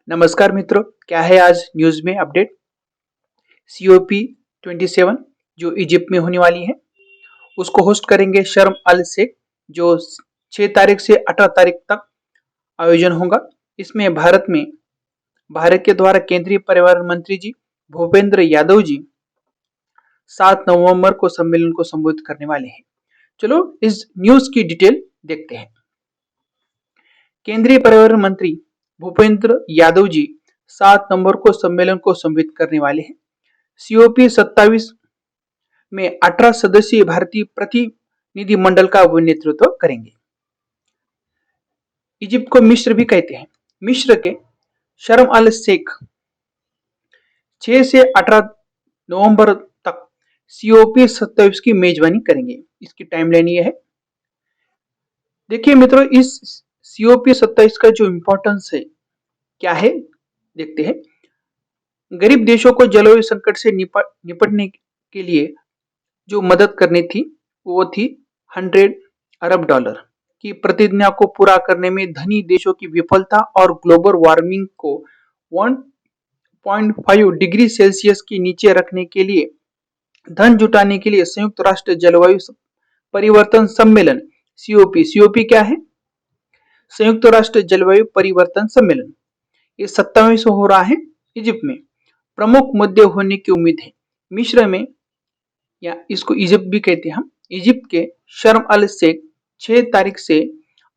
नमस्कार मित्रों, क्या है आज न्यूज में अपडेट। COP27 जो इजिप्ट में होने वाली है, उसको होस्ट करेंगे शर्म अल शेख, जो 6 तारीख से 18 तारीख तक आयोजन होगा। इसमें भारत के द्वारा केंद्रीय पर्यावरण मंत्री जी भूपेंद्र यादव जी 7 नवंबर को सम्मेलन को संबोधित करने वाले हैं। चलो इस न्यूज की डिटेल देखते हैं। केंद्रीय पर्यावरण मंत्री भूपेंद्र यादव जी 7 नवंबर को सम्मेलन को संबोधित करने वाले हैं। COP27 में 18 सदस्यीय भारतीय प्रतिनिधिमंडल का वो नेतृत्व करेंगे। इजिप्ट को मिस्र भी कहते हैं। मिस्र के शर्म अल शेख 6 से 18 नवंबर तक COP27 की मेजबानी करेंगे। इसकी टाइमलाइन ये है। देखिए मित्रों, इस COP27 का जो इंपॉर्टेंस है क्या है देखते हैं। गरीब देशों को जलवायु संकट से निपटने के लिए जो मदद करनी थी वो थी $100 अरब की प्रतिज्ञा को पूरा करने में धनी देशों की विफलता और ग्लोबल वार्मिंग को 1.5 डिग्री सेल्सियस के नीचे रखने के लिए धन जुटाने के लिए संयुक्त राष्ट्र जलवायु परिवर्तन सम्मेलन COP क्या है? संयुक्त राष्ट्र जलवायु परिवर्तन सम्मेलन। ये 27वां हो रहा है इजिप्ट में। प्रमुख मुद्दे होने की उम्मीद है। मिस्र में, या इसको इजिप्ट भी कहते हैं हम, इजिप्ट के शर्म अल शेख 6 तारीख से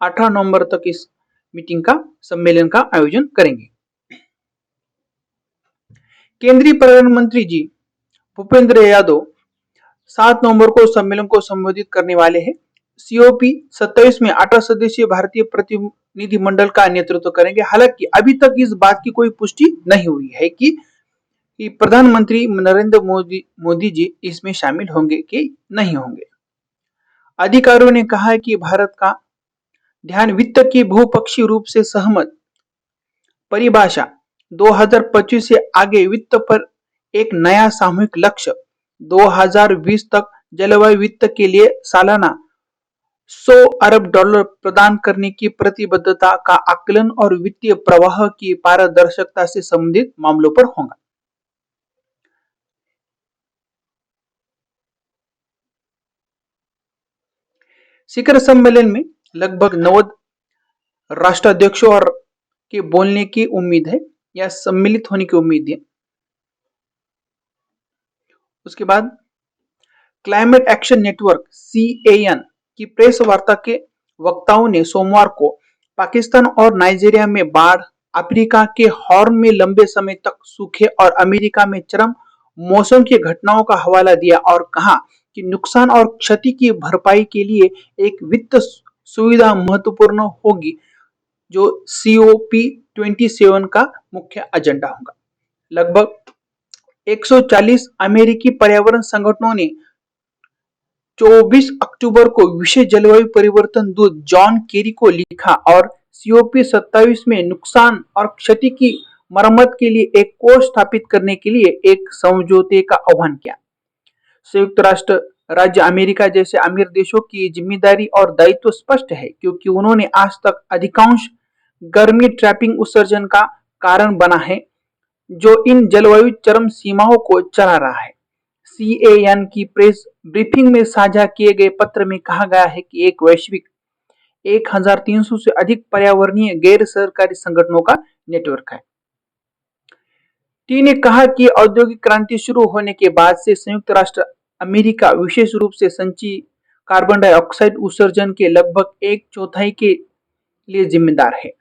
18 नवंबर तक इस मीटिंग का सम्मेलन का आयोजन करेंगे। केंद्रीय पर्यावरण मंत्री जी भूपेंद्र यादव 7 नवंबर को सम्मेलन को संबोधित करने वाले हैं। COP27 में 18 सदस्यीय भारतीय प्रतिनिधिमंडल का नेतृत्व करेंगे। हालांकि अभी तक इस बात की कोई पुष्टि नहीं हुई है कि प्रधानमंत्री नरेंद्र मोदी जी इसमें शामिल होंगे कि नहीं होंगे। अधिकारियों ने कहा है कि भारत का ध्यान वित्त की बहुपक्षीय रूप से सहमत परिभाषा 2025 से आगे वित्त पर एक नया सामूहिक लक्ष्य 2020 तक जलवायु वित्त के लिए सालाना $100 अरब प्रदान करने की प्रतिबद्धता का आकलन और वित्तीय प्रवाह की पारदर्शिता से संबंधित मामलों पर होगा। शिखर सम्मेलन में लगभग 90 राष्ट्राध्यक्षों और के बोलने की उम्मीद है या सम्मिलित होने की उम्मीद है। उसके बाद क्लाइमेट एक्शन नेटवर्क CAN की प्रेस वार्ता के वक्ताओं ने सोमवार को पाकिस्तान और नाइजीरिया में बाढ़, अफ्रीका के हॉर्न में लंबे समय तक सूखे और अमेरिका में चरम मौसम की घटनाओं का हवाला दिया और कहा कि नुकसान और क्षति की भरपाई के लिए एक वित्त सुविधा महत्वपूर्ण होगी, जो COP27 का मुख्य एजेंडा होगा। लगभग 140 अमेरिकी पर्यावरण संगठनों ने 24 अक्टूबर को विशेष जलवायु परिवर्तन दूत जॉन केरी को लिखा और COP27 में नुकसान और क्षति की मरम्मत के लिए एक कोष स्थापित करने के लिए एक समझौते का आह्वान किया। संयुक्त राष्ट्र राज्य अमेरिका जैसे अमीर देशों की जिम्मेदारी और दायित्व स्पष्ट है, क्योंकि उन्होंने आज तक अधिकांश गर्मी ट्रैपिंग उत्सर्जन का कारण बना है, जो इन जलवायु चरम सीमाओं को चला रहा है। CAN की प्रेस ब्रीफिंग में साझा किए गए पत्र में कहा गया है कि एक वैश्विक 1300 से अधिक पर्यावरणीय गैर सरकारी संगठनों का नेटवर्क है। ने कहा कि औद्योगिक क्रांति शुरू होने के बाद से संयुक्त राष्ट्र अमेरिका विशेष रूप से संचयी कार्बन डाइऑक्साइड उत्सर्जन के लगभग 1/4 के लिए जिम्मेदार है,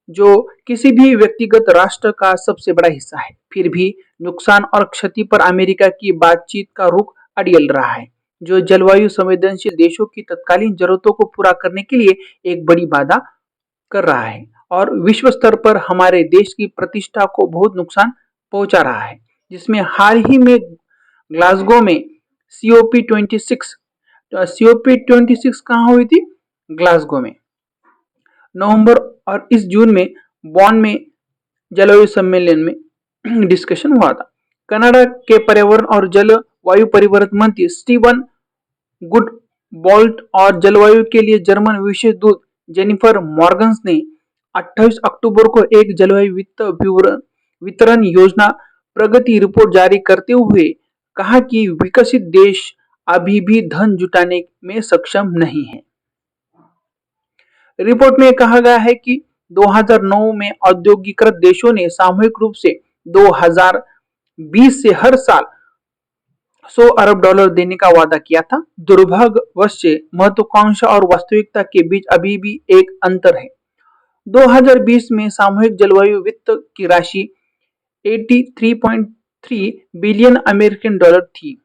जो किसी भी व्यक्तिगत राष्ट्र का सबसे बड़ा हिस्सा है। फिर भी नुकसान और क्षति पर अमेरिका की बातचीत का रुख अड़ियल रहा है, जो जलवायु संवेदनशील देशों की तत्कालीन जरूरतों को पूरा करने के लिए एक बड़ी बाधा कर रहा है और विश्व स्तर पर हमारे देश की प्रतिष्ठा को बहुत नुकसान पहुंचा रहा है, जिसमें हाल ही में ग्लासगो में COP26 कहाँ हुई थी? ग्लासगो में। नवंबर और इस जून में बॉन में जलवायु सम्मेलन में डिस्कशन हुआ था। कनाडा के पर्यावरण और जलवायु परिवर्तन मंत्री स्टीवन गुडबॉल्ट और जलवायु के लिए जर्मन विशेष दूत जेनिफर मॉर्गन्स ने 28 अक्टूबर को एक जलवायु वित्त वितरण योजना प्रगति रिपोर्ट जारी करते हुए कहा कि विकसित देश अभी भी धन जुटाने में सक्षम नहीं है। रिपोर्ट में कहा गया है कि 2009 में औद्योगिकृत देशों ने सामूहिक रूप से 2020 से हर साल $100 अरब देने का वादा किया था। दुर्भाग्यवश से महत्वाकांक्षा और वास्तविकता के बीच अभी भी एक अंतर है। 2020 में सामूहिक जलवायु वित्त की राशि 83.3 बिलियन अमेरिकन डॉलर थी।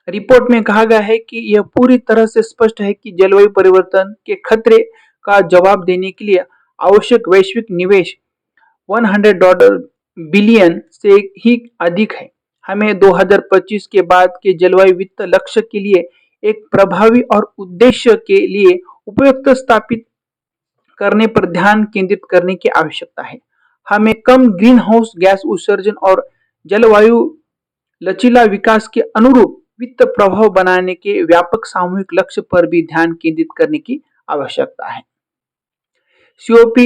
रिपोर्ट में कहा गया है कि यह पूरी तरह से स्पष्ट है कि जलवायु परिवर्तन के खतरे का जवाब देने के लिए आवश्यक वैश्विक निवेश $100 बिलियन से ही अधिक है। हमें 2025 के बाद के जलवायु वित्त लक्ष्य के लिए एक प्रभावी और उद्देश्य के लिए उपयुक्त स्थापित करने पर ध्यान केंद्रित करने की आवश्यकता है। हमें कम ग्रीन हाउस गैस उत्सर्जन और जलवायु लचीला विकास के अनुरूप वित्त प्रभाव बनाने के व्यापक सामूहिक लक्ष्य पर भी ध्यान केंद्रित करने की आवश्यकता है। COP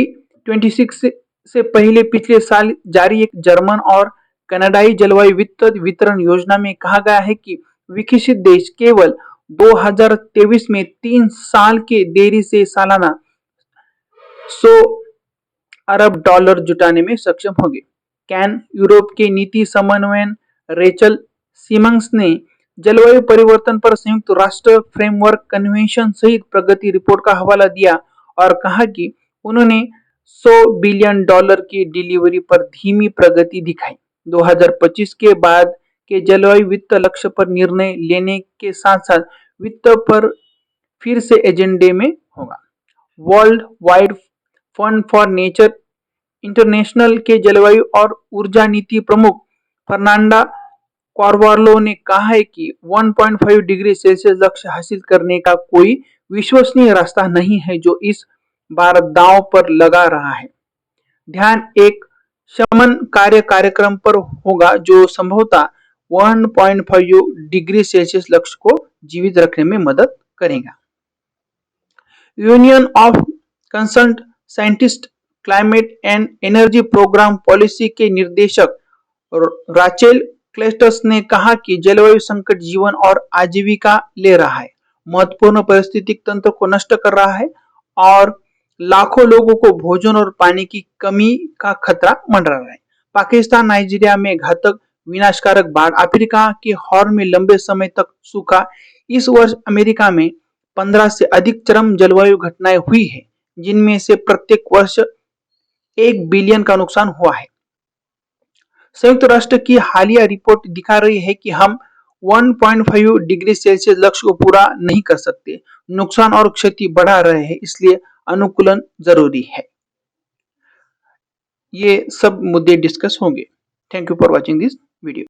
26 से पहले पिछले साल जारी एक जर्मन और कनाडाई जलवायु वित्त वितरण योजना में कहा गया है कि विकसित देश केवल 2023 में 3 साल के देरी से सालाना $100 अरब जुटाने में सक्षम होंगे। कैन यूरोप के नीति समन्वयक रेचल सिमंग्स ने जलवायु परिवर्तन पर संयुक्त राष्ट्र फ्रेमवर्क कन्वेंशन सहित प्रगति रिपोर्ट का हवाला दिया और कहा कि उन्होंने $100 बिलियन की डिलीवरी पर धीमी प्रगति दिखाई। 2025 के बाद के जलवायु वित्त लक्ष्य पर निर्णय लेने के साथ साथ वित्त पर फिर से एजेंडे में होगा। World wide fund for nature international के जलवायु और ऊर्जा नीति प्रमुख फर्नांडा कार्वालो ने कहा है कि 1.5 डिग्री सेल्सियस लक्ष्य हासिल करने का कोई विश्वसनीय रास्ता नहीं है जो इस बार दांव पर लगा रहा है। ध्यान एक शमन कार्यक्रम पर होगा जो संभवतः 1.5 डिग्री सेल्सियस लक्ष्य को जीवित रखने में मदद करेगा। Union of Concerned Scientist climate and energy program policy के निर्देशक राचेल क्लेस्टस ने कहा कि जलवायु संकट जीवन और आजीविका ले रहा है, महत्वपूर्ण पारिस्थितिक तंत्र को नष्ट कर रहा है और लाखों लोगों को भोजन और पानी की कमी का खतरा मंडरा रहा है। पाकिस्तान, नाइजीरिया में घातक विनाशकारक बाढ़, अफ्रीका के हॉर्न में लंबे समय तक सूखा। इस वर्ष अमेरिका में 15 से अधिक चरम जलवायु घटनाएं हुई है, जिनमें से प्रत्येक वर्ष 1 बिलियन का नुकसान हुआ है। संयुक्त राष्ट्र की हालिया रिपोर्ट दिखा रही है कि हम 1.5 डिग्री सेल्सियस लक्ष्य को पूरा नहीं कर सकते। नुकसान और क्षति बढ़ा रहे हैं, इसलिए अनुकूलन जरूरी है। ये सब मुद्दे डिस्कस होंगे। Thank you for watching this video.